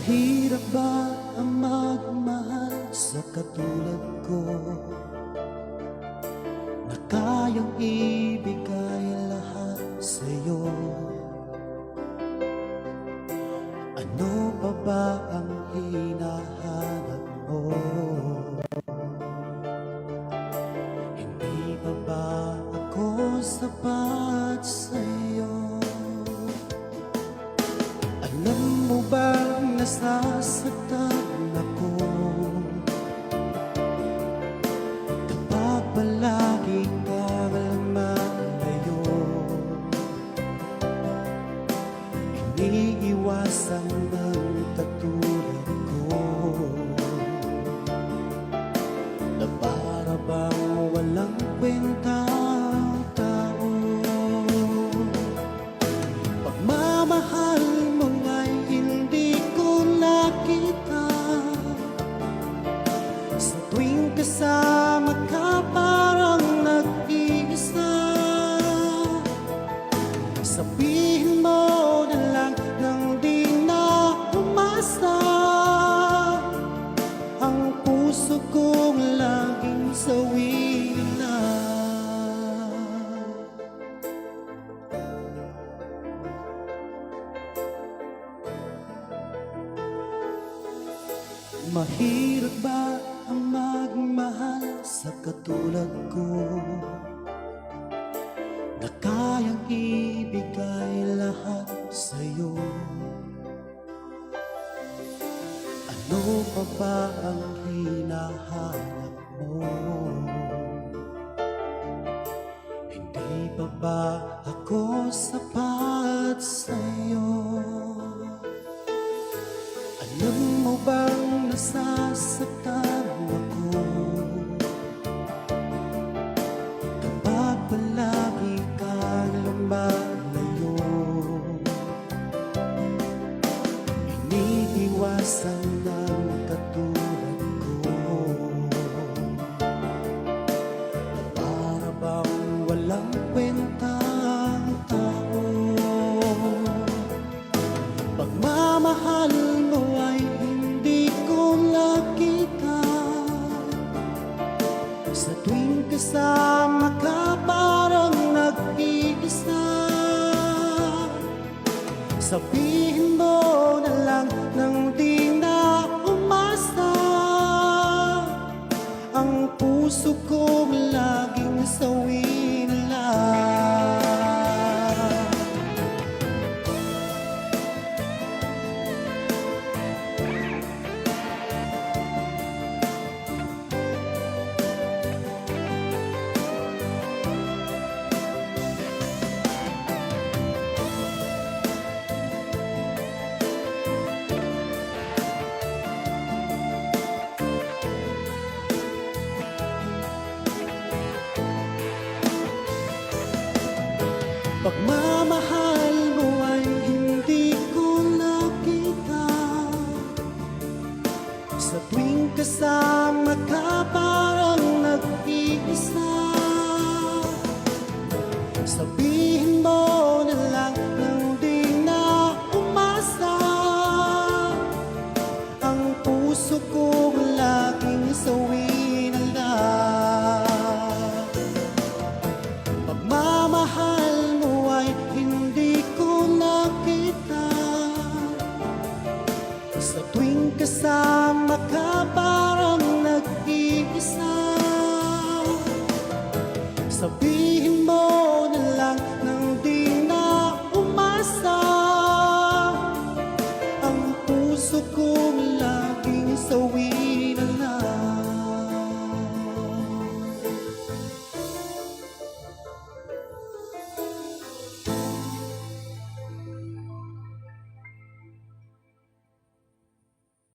Mahirap ba ang magmahal sa katulad ko, na kayang ibigay lahat sa'yo? Ano pa ba ang hinahanap mo? Hindi pa ba ako sapat sa'yo? Alam mo bang nasasaktan ako kapag palagi kang lumalayo? Iniiwasan ng katulad ko na para bang walang kwentang tao. Pagmamahal mo nga'y hindi ko nakita, sa tuwing kasama ka parang nag-iisa. Sabihin mo na lang nang di na umasa, ang puso kong laging sawi na. Mahirap ba ang magmahal sa katulad ko, na kayang ibigay lahat sa'yo? Ano pa ba ang hinahanap mo? Hindi pa ba ako sapat sa'yo? Alam mo bang nasasaktan ako kapag palagi kang lumalayo? Iniiwasan ng katulad ko na para bang walang kwentang tao. Pagmamahal mo ay hindi ko nakita, sa tuwing kasama ka parang nag-iisa. Sabihin mo na lang nang di na umasa, ang puso kong laging sawi na lang. Pagmamahal mo ay hindi ko nakita, sa tuwing kasama ka parang nag-iisa. Sabihin mo na lang nang di na umasa, ang puso ko laging sawi na lang. Pagmamahal hindi ko nakita, sa tuwing kasama ka parang nag-iisa. Sabihin mo